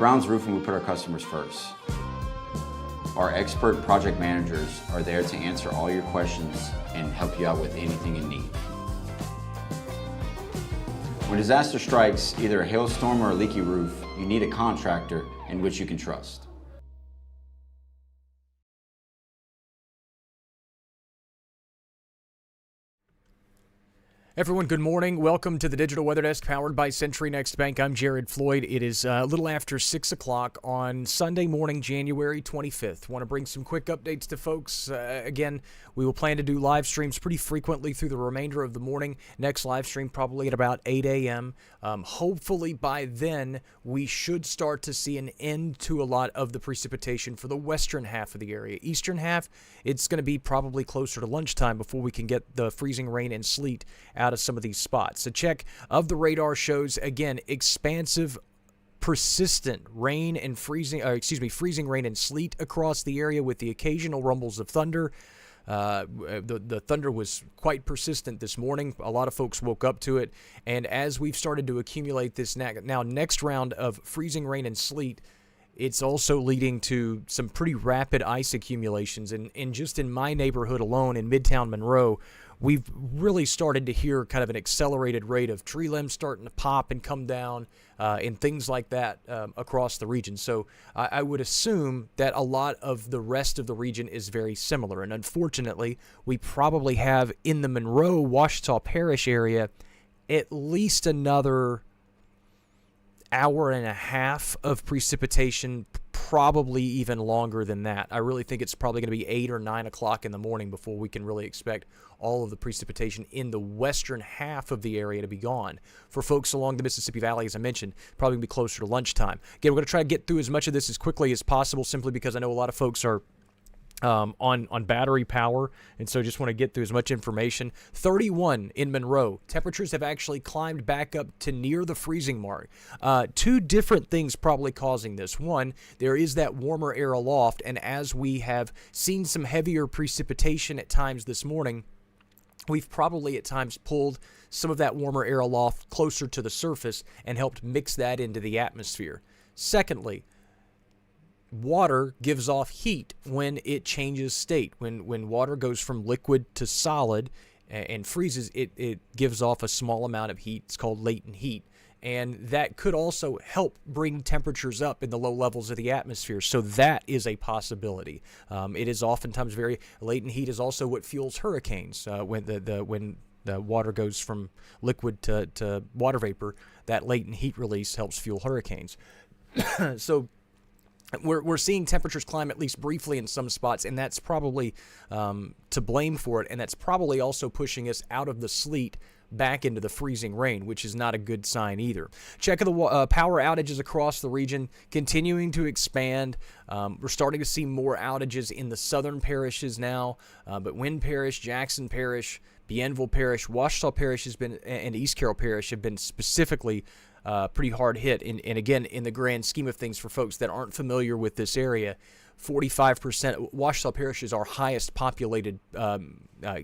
Brown's Roofing, we put our customers first. Our expert project managers are there to answer all your questions and help you out with anything you need. When disaster strikes, either a hailstorm or a leaky roof, you need a contractor in which you can trust. Everyone, good morning. Welcome to the Digital Weather Desk powered by Century Next Bank. I'm Jared Floyd. It is a little after 6 o'clock on Sunday morning, January 25th. Want to bring some quick updates to folks. Again, we will plan to do live streams pretty frequently through the remainder of the morning. Next live stream probably at about 8 a.m. Hopefully by then, we should start to see an end to a lot of the precipitation for the western half of the area. Eastern half, it's going to be probably closer to lunchtime before we can get the freezing rain and sleet out of some of these spots. A check of the radar shows, again, expansive, persistent rain and freezing rain and sleet across the area with the occasional rumbles of thunder. The thunder was quite persistent this morning. A lot of folks woke up to it. And as we've started to accumulate this now next round of freezing rain and sleet, it's also leading to some pretty rapid ice accumulations. And just in my neighborhood alone in Midtown Monroe, we've really started to hear kind of an accelerated rate of tree limbs starting to pop and come down and things like that across the region. So I would assume that a lot of the rest of the region is very similar. And unfortunately, we probably have in the Monroe, Ouachita Parish area at least another hour and a half of precipitation, probably even longer than that. I really think it's probably going to be 8 or 9 o'clock in the morning before we can really expect all of the precipitation in the western half of the area to be gone. For folks along the Mississippi Valley, as I mentioned, probably going to be closer to lunchtime. Again, we're going to try to get through as much of this as quickly as possible, simply because I know a lot of folks are on battery power, and so just want to get through as much information. 31 in Monroe. Temperatures have actually climbed back up to near the freezing mark. Two different things probably causing this. One, there is that warmer air aloft, and as we have seen some heavier precipitation at times this morning, we've probably at times pulled some of that warmer air aloft closer to the surface and helped mix that into the atmosphere. Secondly, water gives off heat when it changes state. When water goes from liquid to solid and freezes, it gives off a small amount of heat. It's called latent heat. And that could also help bring temperatures up in the low levels of the atmosphere. So that is a possibility. It is oftentimes latent heat is also what fuels hurricanes. When the water goes from liquid to water vapor, that latent heat release helps fuel hurricanes. So we're seeing temperatures climb at least briefly in some spots, and that's probably to blame for it, and that's probably also pushing us out of the sleet back into the freezing rain, which is not a good sign either. Check of the power outages across the region continuing to expand. We're starting to see more outages in the southern parishes now, but Wynn Parish, Jackson Parish, Bienville Parish, Ouachita Parish and East Carroll Parish have been specifically pretty hard hit. And again, in the grand scheme of things, for folks that aren't familiar with this area, 45%, Ouachita Parish is our highest populated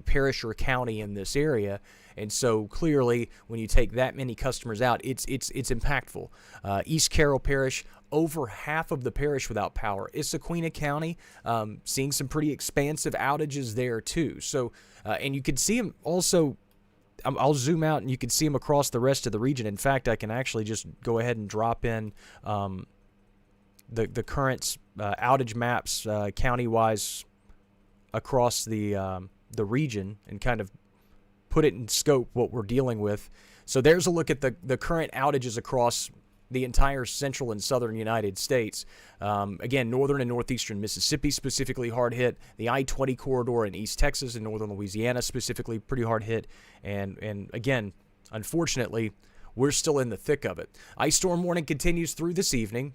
parish or county in this area. And so clearly, when you take that many customers out, it's impactful. East Carroll Parish, over half of the parish without power. Issaquena County, seeing some pretty expansive outages there too. So, and you can see them also. I'll zoom out and you can see them across the rest of the region. In fact, I can actually just go ahead and drop in the current outage maps county-wise across the region and kind of put it in scope what we're dealing with. So there's a look at the current outages across the entire central and southern United States. Again, northern and northeastern Mississippi specifically hard hit. The I-20 corridor in East Texas and northern Louisiana specifically pretty hard hit. And again, unfortunately, we're still in the thick of it. Ice storm warning continues through this evening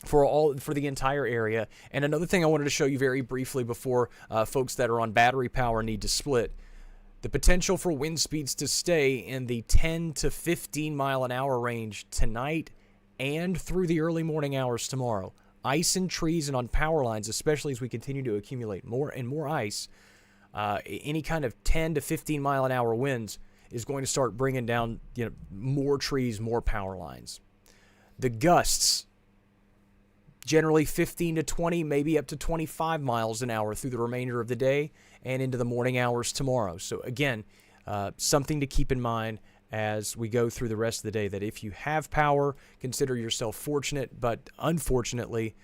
for the entire area. And another thing I wanted to show you very briefly before folks that are on battery power need to split. The potential for wind speeds to stay in the 10 to 15 mile an hour range tonight and through the early morning hours tomorrow. Ice in trees and on power lines, especially as we continue to accumulate more and more ice, any kind of 10 to 15 mile an hour winds is going to start bringing down more trees, more power lines. The gusts generally 15 to 20, maybe up to 25 miles an hour through the remainder of the day and into the morning hours tomorrow. So again, something to keep in mind as we go through the rest of the day, that if you have power, consider yourself fortunate, but unfortunately,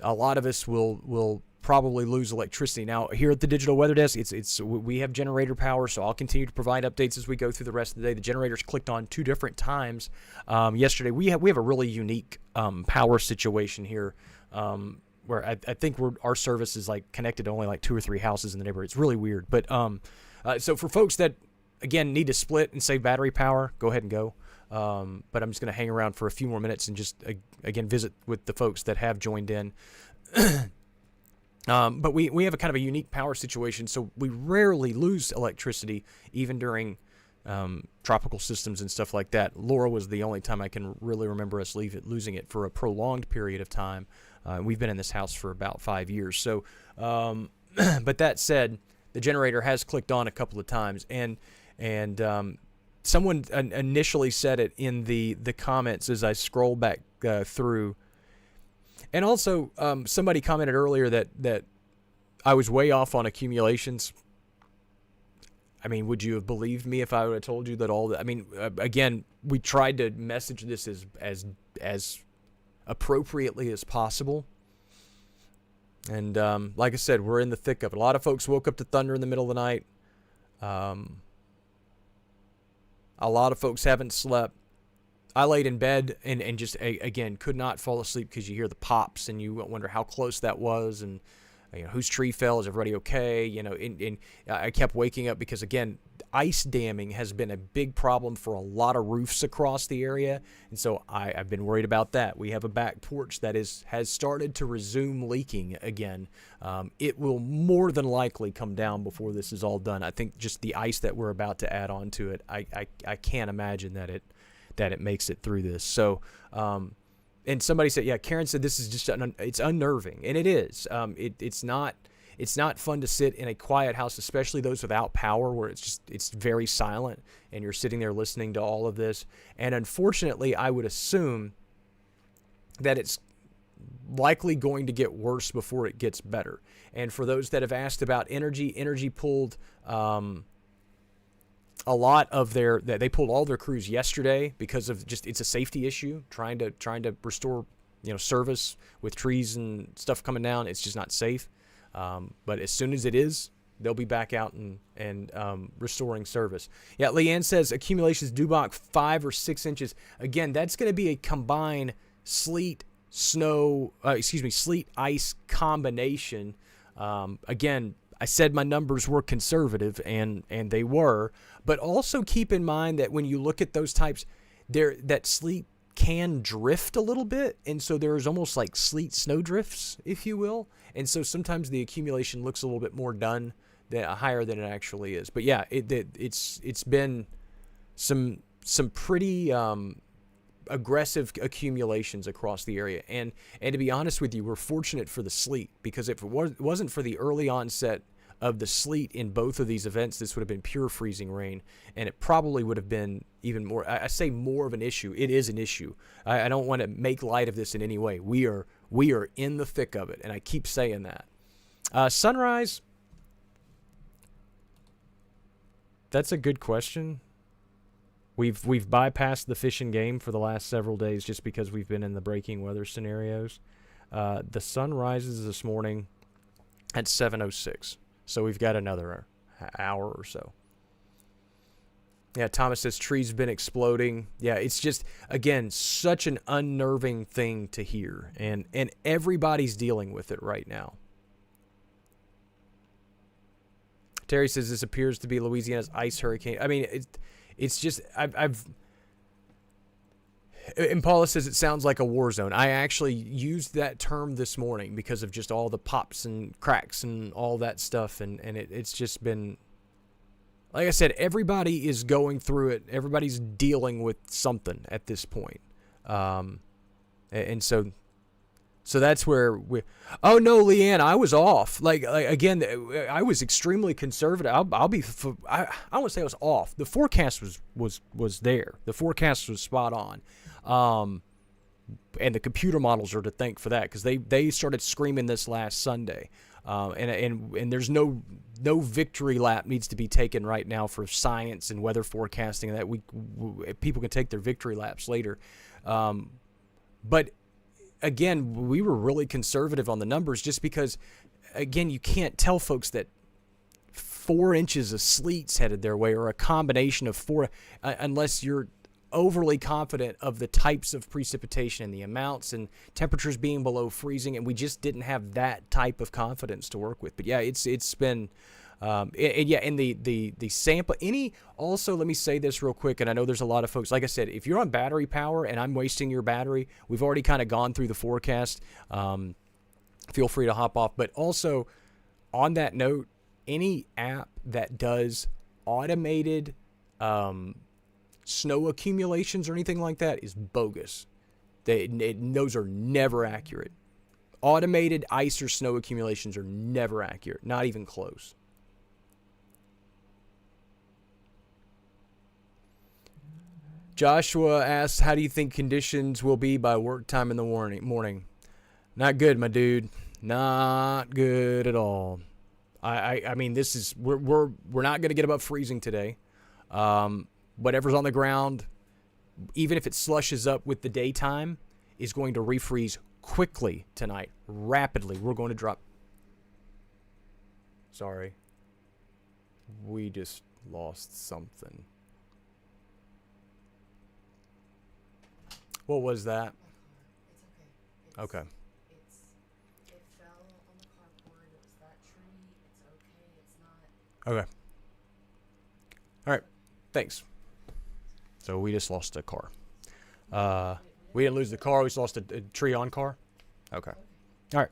a lot of us will probably lose electricity. Now, here at the Digital Weather Desk, we have generator power, so I'll continue to provide updates as we go through the rest of the day. The generators clicked on 2 different times yesterday. We have a really unique power situation here, where I think our service is like connected to only like 2 or 3 houses in the neighborhood. It's really weird. But so for folks that again need to split and save battery power, go ahead and go. But I'm just going to hang around for a few more minutes and just again visit with the folks that have joined in. But we have a kind of a unique power situation, so we rarely lose electricity, even during tropical systems and stuff like that. Laura was the only time I can really remember us losing it for a prolonged period of time. We've been in this house for about 5 years. So, but that said, the generator has clicked on a couple of times, and someone initially said it in the comments as I scroll back through. And also, somebody commented earlier that I was way off on accumulations. I mean, would you have believed me if I would have told you that all that? I mean, again, we tried to message this as appropriately as possible. And like I said, we're in the thick of it. A lot of folks woke up to thunder in the middle of the night. A lot of folks haven't slept. I laid in bed and just, again, could not fall asleep because you hear the pops and you wonder how close that was and, whose tree fell, is everybody okay? And I kept waking up because, again, ice damming has been a big problem for a lot of roofs across the area. And so I've been worried about that. We have a back porch that has started to resume leaking again. It will more than likely come down before this is all done. I think just the ice that we're about to add on to it, I can't imagine that it makes it through this. So, and somebody said, yeah, Karen said this is just, it's unnerving. And it is. It's not fun to sit in a quiet house, especially those without power, where it's very silent and you're sitting there listening to all of this. And unfortunately, I would assume that it's likely going to get worse before it gets better. And for those that have asked about energy pulled, a lot of they pulled all their crews yesterday because of just, it's a safety issue, trying to restore, service with trees and stuff coming down. It's just not safe. But as soon as it is, they'll be back out and restoring service. Yeah, Leanne says accumulations Dubach 5 or 6 inches. Again, that's going to be a combined sleet ice combination. Again, I said my numbers were conservative, and they were. But also keep in mind that when you look at those types, that sleet can drift a little bit, and so there's almost like sleet snow drifts, if you will. And so sometimes the accumulation looks a little bit more higher than it actually is. But yeah, it's been some pretty aggressive accumulations across the area. And to be honest with you, we're fortunate for the sleet, because if it wasn't for the early onset of the sleet in both of these events, this would have been pure freezing rain, and it probably would have been even more, I say more of an issue. It is an issue. I don't want to make light of this in any way. We are in the thick of it, and I keep saying that. Sunrise, that's a good question. We've bypassed the fish and game for the last several days just because we've been in the breaking weather scenarios. The sun rises this morning at 7:06, so we've got another hour or so. Yeah, Thomas says trees have been exploding. Yeah, it's just, again, such an unnerving thing to hear, and everybody's dealing with it right now. Terry says this appears to be Louisiana's ice hurricane. I mean, it's just, and Paula says it sounds like a war zone. I actually used that term this morning because of just all the pops and cracks and all that stuff. And it's just been, like I said, everybody is going through it. Everybody's dealing with something at this point. And so that's where oh no, Leanne, I was off. Like again, I was extremely conservative. I won't say I was off. The forecast was there. The forecast was spot on. and the computer models are to thank for that, because they started screaming this last Sunday. And there's no victory lap needs to be taken right now for science and weather forecasting. That people can take their victory laps later. But again, we were really conservative on the numbers, just because, again, you can't tell folks that 4 inches of sleet's headed their way, or a combination of four, unless you're overly confident of the types of precipitation and the amounts and temperatures being below freezing, and we just didn't have that type of confidence to work with. But yeah, it's been and the sample. Also, let me say this real quick, and I know there's a lot of folks, like I said, if you're on battery power and I'm wasting your battery, we've already kind of gone through the forecast. Feel free to hop off. But also, on that note, any app that does automated snow accumulations or anything like that is bogus. Those are never accurate. Automated ice or snow accumulations are never accurate, not even close. Joshua asks, how do you think conditions will be by work time in the morning? Not good, my dude. Not good at all. I mean, this is we're not going to get above freezing today. Whatever's on the ground, even if it slushes up with the daytime, is going to refreeze quickly tonight, rapidly. We're going to drop. Sorry. We just lost something. What was that? It's okay. Okay. It fell on the carport. It was that tree. It's okay. It's not. Okay. All right. Thanks. So we just lost a car. We didn't lose the car. We just lost a tree on car. Okay. All right.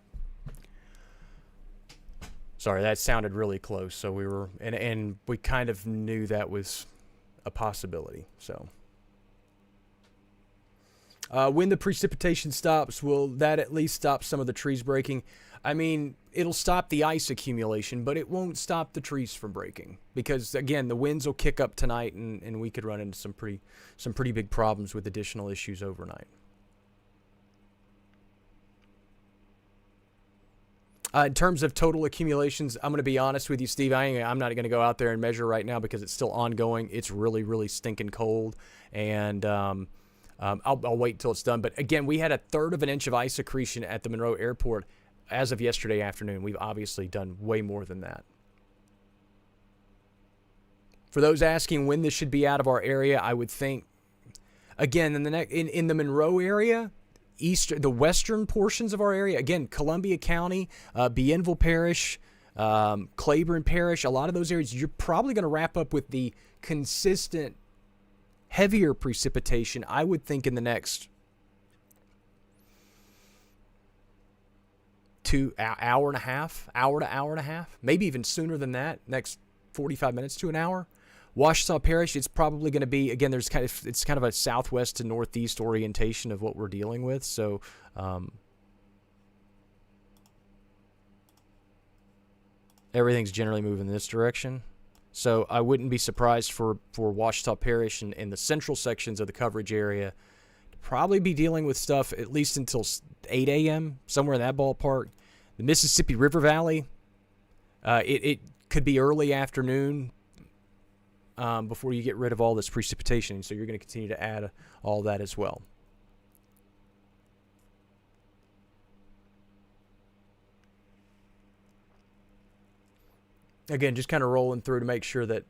Sorry, that sounded really close. So we were, and we kind of knew that was a possibility. So when the precipitation stops, will that at least stop some of the trees breaking? I mean, it'll stop the ice accumulation, but it won't stop the trees from breaking, because again, the winds will kick up tonight, and we could run into some pretty big problems with additional issues overnight. In terms of total accumulations, I'm going to be honest with you, Steve. I'm not going to go out there and measure right now because it's still ongoing. It's really, really stinking cold, and I'll wait until it's done. But again, we had 1/3 of an inch of ice accretion at the Monroe Airport as of yesterday afternoon. We've obviously done way more than that. For those asking when this should be out of our area, I would think, again, in the Monroe area, the western portions of our area, again, Columbia County, Bienville Parish, Claiborne Parish, a lot of those areas, you're probably going to wrap up with the consistent heavier precipitation, I would think, in the next hour to hour and a half, maybe even sooner than that, next 45 minutes to an hour. Ouachita Parish, it's probably going to be, again, it's kind of a southwest to northeast orientation of what we're dealing with. So everything's generally moving in this direction. So I wouldn't be surprised for Ouachita Parish and the central sections of the coverage area to probably be dealing with stuff at least until 8 a.m., somewhere in that ballpark. The Mississippi River Valley, it could be early afternoon before you get rid of all this precipitation. So you're going to continue to add all that as well. Again, just kind of rolling through to make sure that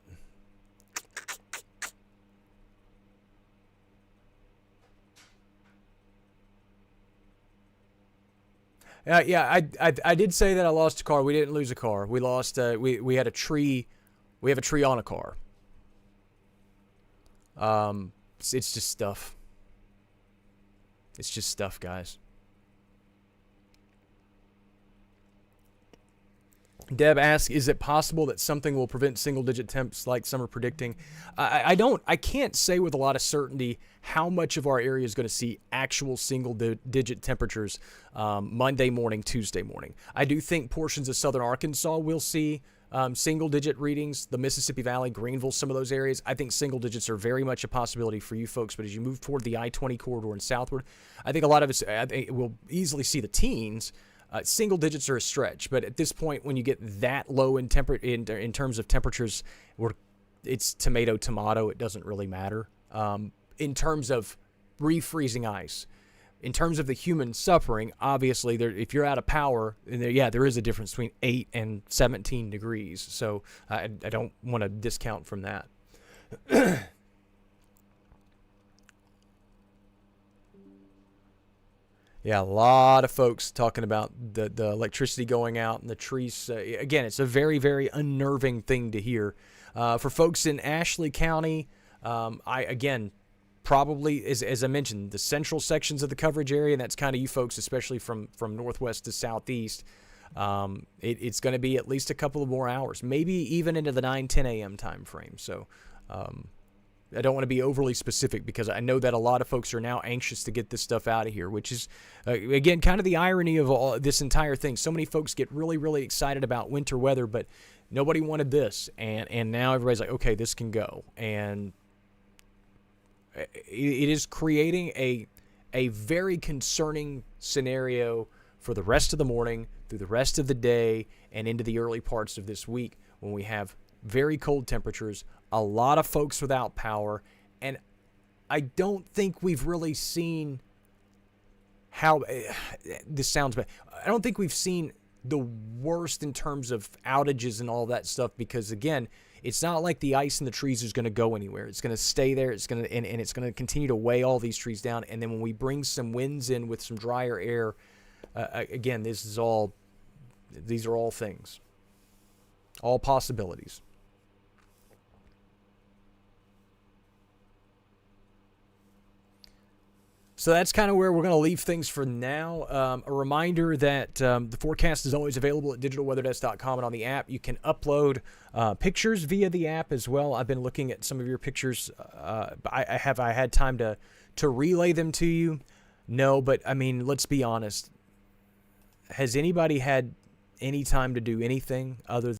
I did say that I lost a car. We didn't lose a car. We lost we had a tree. We have a tree on a car. It's just stuff. It's just stuff, guys. Deb asks, is it possible that something will prevent single-digit temps like some are predicting? I can't say with a lot of certainty how much of our area is going to see actual single-digit temperatures Monday morning, Tuesday morning. I do think portions of southern Arkansas will see single digit readings, the Mississippi Valley, Greenville, some of those areas. I think single digits are very much a possibility for you folks. But as you move toward the I-20 corridor and southward, I think a lot of us will easily see the teens. Single digits are a stretch, but at this point, when you get that low in terms of temperatures, it's tomato. It doesn't really matter. In terms of refreezing ice, in terms of the human suffering, obviously, if you're out of power, there is a difference between 8 and 17 degrees. So I don't want to discount from that. Yeah, a lot of folks talking about the electricity going out and the trees. Again, it's a very, very unnerving thing to hear. For folks in Ashley County, probably, as I mentioned, the central sections of the coverage area, and that's kind of you folks, especially from northwest to southeast, it's going to be at least a couple of more hours, maybe even into the 9-10 a.m. time frame. So I don't want to be overly specific because I know that a lot of folks are now anxious to get this stuff out of here, which is, again, kind of the irony of all this entire thing. So many folks get really, really excited about winter weather, but nobody wanted this. And now everybody's like, okay, this can go. And it is creating a very concerning scenario for the rest of the morning, through the rest of the day, and into the early parts of this week when we have very cold temperatures, a lot of folks without power, and I don't think we've really seen how this sounds bad. I don't think we've seen the worst in terms of outages and all that stuff because, again, it's not like the ice in the trees is going to go anywhere. It's going to stay there. It's going to and it's going to continue to weigh all these trees down. And then when we bring some winds in with some drier air, again, these are all things, all possibilities. So that's kind of where we're going to leave things for now. A reminder that the forecast is always available at digitalweatherdesk.com and on the app. You can upload pictures via the app as well. I've been looking at some of your pictures. I had time to relay them to you? No, but I mean, let's be honest. Has anybody had any time to do anything other